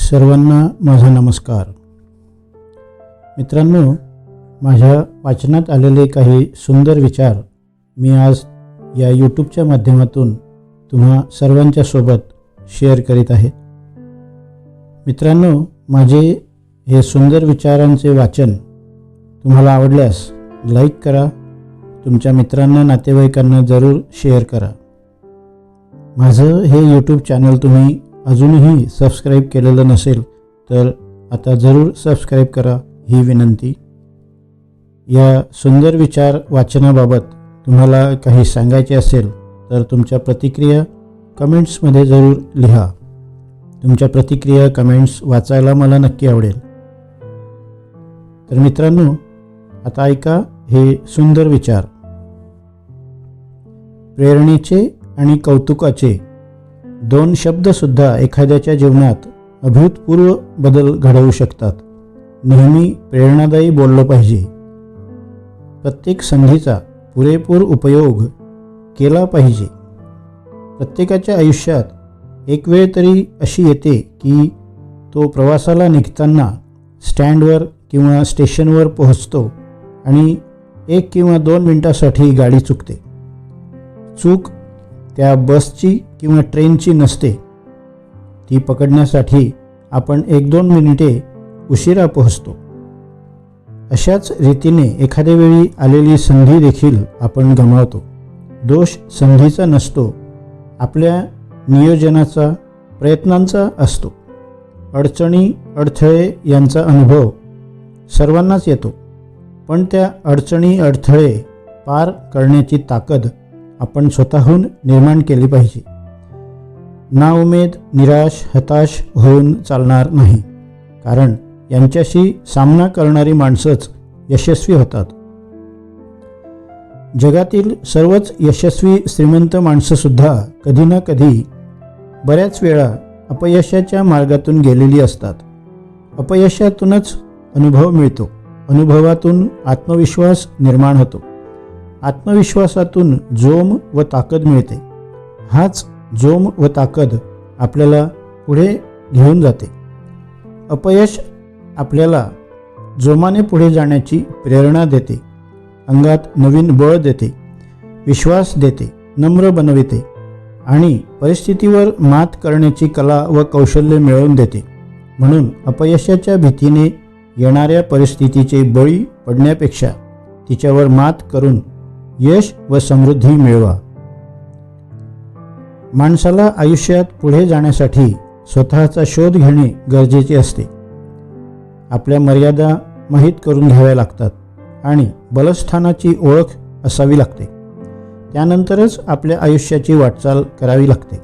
सर्वांना माझा नमस्कार. मित्रांनो, माझ्या वाचनात आलेले काही सुंदर विचार मी आज या यूट्यूबच्या माध्यमातून तुम्हा सर्वांच्या सोबत शेअर करीत आहे. मित्रांनो, माझे हे सुंदर विचारांचे वाचन तुम्हाला आवडल्यास लाईक करा, तुमच्या मित्रांना नातेवाईकांना जरूर शेअर करा. माझं हे यूट्यूब चॅनल तुम्ही अजूनही सबस्क्राईब केलेलं नसेल तर आता जरूर सबस्क्राईब करा ही विनंती. या सुंदर विचार वाचनाबाबत तुम्हाला काही सांगायचे असेल तर तुमच्या प्रतिक्रिया कमेंट्समध्ये जरूर लिहा. तुमच्या प्रतिक्रिया कमेंट्स वाचायला मला नक्की आवडेल. तर मित्रांनो, आता ऐका हे सुंदर विचार. प्रेरणेचे आणि कौतुकाचे दोन शब्दसुद्धा एखाद्याच्या जीवनात अभूतपूर्व बदल घडवू शकतात. नेहमी प्रेरणादायी बोललं पाहिजे. प्रत्येक संधीचा पुरेपूर उपयोग केला पाहिजे. प्रत्येकाच्या आयुष्यात एक वेळ तरी अशी येते की तो प्रवासाला निघताना स्टँडवर किंवा स्टेशनवर पोहोचतो आणि 1 किंवा 2 मिनिटासाठी गाडी चुकते. चूक त्या बसची किंवा ट्रेनची नसते. ती पकडण्यासाठी आपण 1-2 मिनिटे उशिरा पोहोचतो. अशाच रीतीने एखाद्या वेळी आलेली संधी देखील आपण गमावतो. दोष संधीचा नसतो, आपल्या नियोजनाचा, प्रयत्नांचा असतो. अडचणी, अडथळे यांचा अनुभव सर्वांनाच येतो, पण त्या अडचणी, अडथळे पार करण्याची ताकद आपण स्वतःहून निर्माण केली पाहिजे. नाउमेद, निराश, हताश होऊन चालणार नाही, कारण यांच्याशी सामना करणारी माणसंच यशस्वी होतात. जगातील सर्वच यशस्वी श्रीमंत माणसंसुद्धा कधी ना कधी बऱ्याच वेळा अपयशाच्या मार्गातून गेलेली असतात. अपयशातूनच अनुभव मिळतो. अनुभवातून आत्मविश्वास निर्माण होतो. आत्मविश्वासातून जोम व ताकद मिळते. हाच जोम व ताकद आपल्याला पुढे घेऊन जाते. अपयश आपल्याला जोमाने पुढे जाण्याची प्रेरणा देते, अंगात नवीन बळ देते, विश्वास देते, नम्र बनविते आणि परिस्थितीवर मात करण्याची कला व कौशल्य मिळवून देते. म्हणून अपयशाच्या भीतीने येणाऱ्या परिस्थितीचे बळी पडण्यापेक्षा तिच्यावर मात करून यश व समृद्धी मिळवा. माणसाला आयुष्यात पुढे जाण्यासाठी स्वतःचा शोध घेणे गरजेचे असते. आपल्या मर्यादा माहीत करून घ्याव्या लागतात आणि बलस्थानाची ओळख असावी लागते. त्यानंतरच आपल्या आयुष्याची वाटचाल करावी लागते.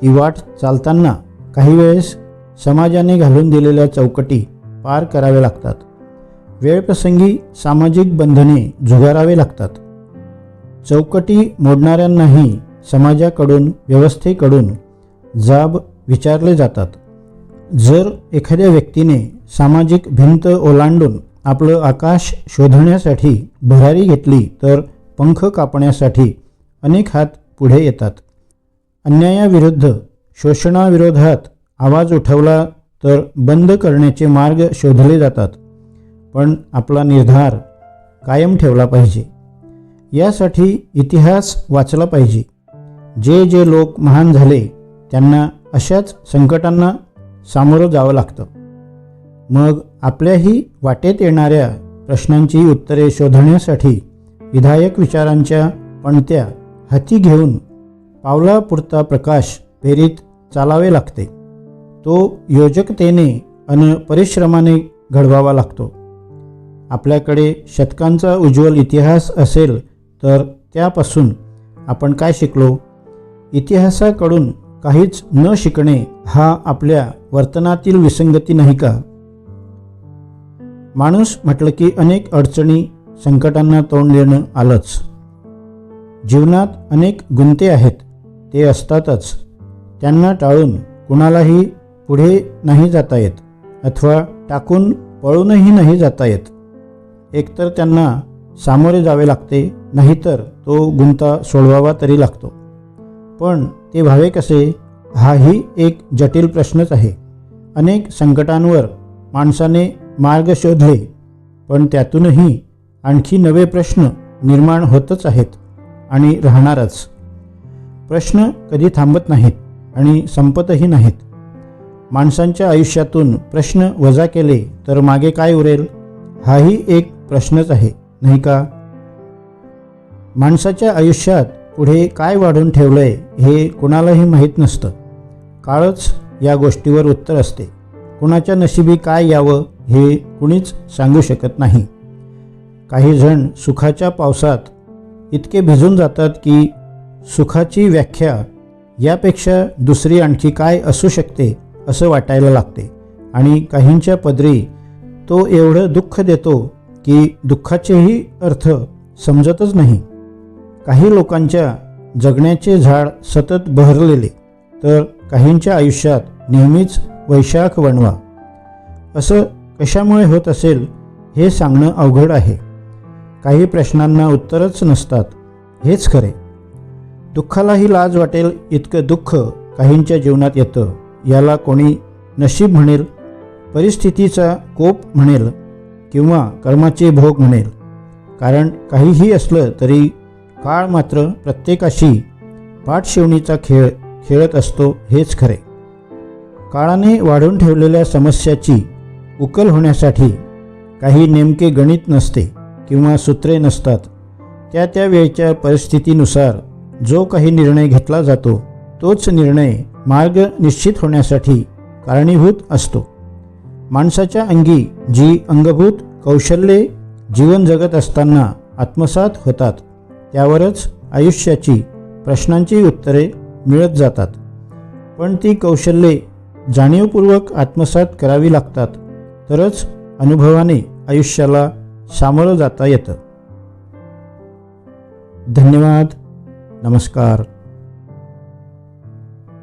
ती वाट चालताना काही वेळेस समाजाने घालून दिलेल्या चौकटी पार कराव्या लागतात. वेळप्रसंगी सामाजिक बंधने झुगारावे लागतात. चौकटी मोडणाऱ्यांनाही समाजाकडून, व्यवस्थेकडून जाब विचारले जातात. जर एखाद्या व्यक्तीने सामाजिक भिंत ओलांडून आपलं आकाश शोधण्यासाठी भरारी घेतली तर पंख कापण्यासाठी अनेक हात पुढे येतात. अन्यायाविरुद्ध, शोषणाविरोधात आवाज उठवला तर बंद करण्याचे मार्ग शोधले जातात. पण आपला निर्धार कायम ठेवला पाहिजे. यासाठी इतिहास वाचला पाहिजे. जे लोक महान झाले त्यांना अशाच संकटांना सामोरं जावं लागतं. मग आपल्याही वाटेत येणाऱ्या प्रश्नांची उत्तरे शोधण्यासाठी विधायक विचारांच्या पणत्या हाती घेऊन पावलापुरता प्रकाश पेरीत चालावे लागते. तो योजकतेने आणि परिश्रमाने घडवावा लागतो. आपल्याकडे शतकांचा उज्ज्वल इतिहास असेल तर त्यापासून आपण काय शिकलो? इतिहासाकडून काहीच न शिकणे हा आपल्या वर्तनातील विसंगती नाही का? माणूस म्हटलं की अनेक अडचणी, संकटांना तोंड देणं आलंच. जीवनात अनेक गुंते आहेत, ते असतातच. त्यांना टाळून कुणालाही पुढे नाही जाता येत अथवा टाकून पळूनही नाही जाता येत. एकतर त्यांना सामोरे जावे लागते, नाहीतर तो गुंता सोडवावा तरी लागतो. पण ते व्हावे कसे, हाही एक जटिल प्रश्नच आहे. अनेक संकटांवर माणसाने मार्ग शोधले, पण त्यातूनही आणखी नवे प्रश्न निर्माण होतच आहेत आणि राहणारच. प्रश्न कधी थांबत नाहीत आणि संपतही नाहीत. माणसांच्या आयुष्यातून प्रश्न वजा केले तर मागे काय उरेल, हाही एक प्रश्नच आहे, नाही का? माणसाच्या आयुष्यात पुढे काय वाढून ठेवलंय हे कुणालाही माहीत नसतं. काळच या गोष्टीवर उत्तर असते. कुणाच्या नशिबी काय यावं हे कुणीच सांगू शकत नाही. काही जण सुखाच्या पावसात इतके भिजून जातात की सुखाची व्याख्या यापेक्षा दुसरी आणखी काय असू शकते असं वाटायला लागते, आणि काहींच्या पदरी तो एवढं दुःख देतो की दुःखाचेही अर्थ समजतच नाही. काही लोकांच्या जगण्याचे झाड सतत बहरलेले, तर काहींच्या आयुष्यात नेहमीच वैशाख वणवा. असं कशामुळे होत असेल हे सांगणं अवघड आहे. काही प्रश्नांना उत्तरच नसतात, हेच खरे. दुःखालाही लाज वाटेल इतकं दुःख काहींच्या जीवनात येतं. याला कोणी नशीब म्हणेल, परिस्थितीचा कोप म्हणेल किंवा कर्माचे भोग म्हणेल. कारण काहीही असलं तरी काळ मात्र प्रत्येकाशी पाठशिवणीचा खेळ खेळत असतो, हेच खरे. काळाने वाढून ठेवलेल्या समस्याची उकल होण्यासाठी काही नेमके गणित नसते किंवा सूत्रे नसतात. त्या त्या वेळच्या परिस्थितीनुसार जो काही निर्णय घेतला जातो तोच निर्णय मार्ग निश्चित होण्यासाठी कारणीभूत असतो. माणसाच्या अंगी जी अंगभूत कौशल्ये जीवन जगत असताना आत्मसात होतात त्यावरच आयुष्याची प्रश्नांची उत्तरे मिळत जातात. पण ती कौशल्ये जाणीवपूर्वक आत्मसात करावी लागतात, तरच अनुभवाने आयुष्याला सामोरं जाता येतं. धन्यवाद. नमस्कार.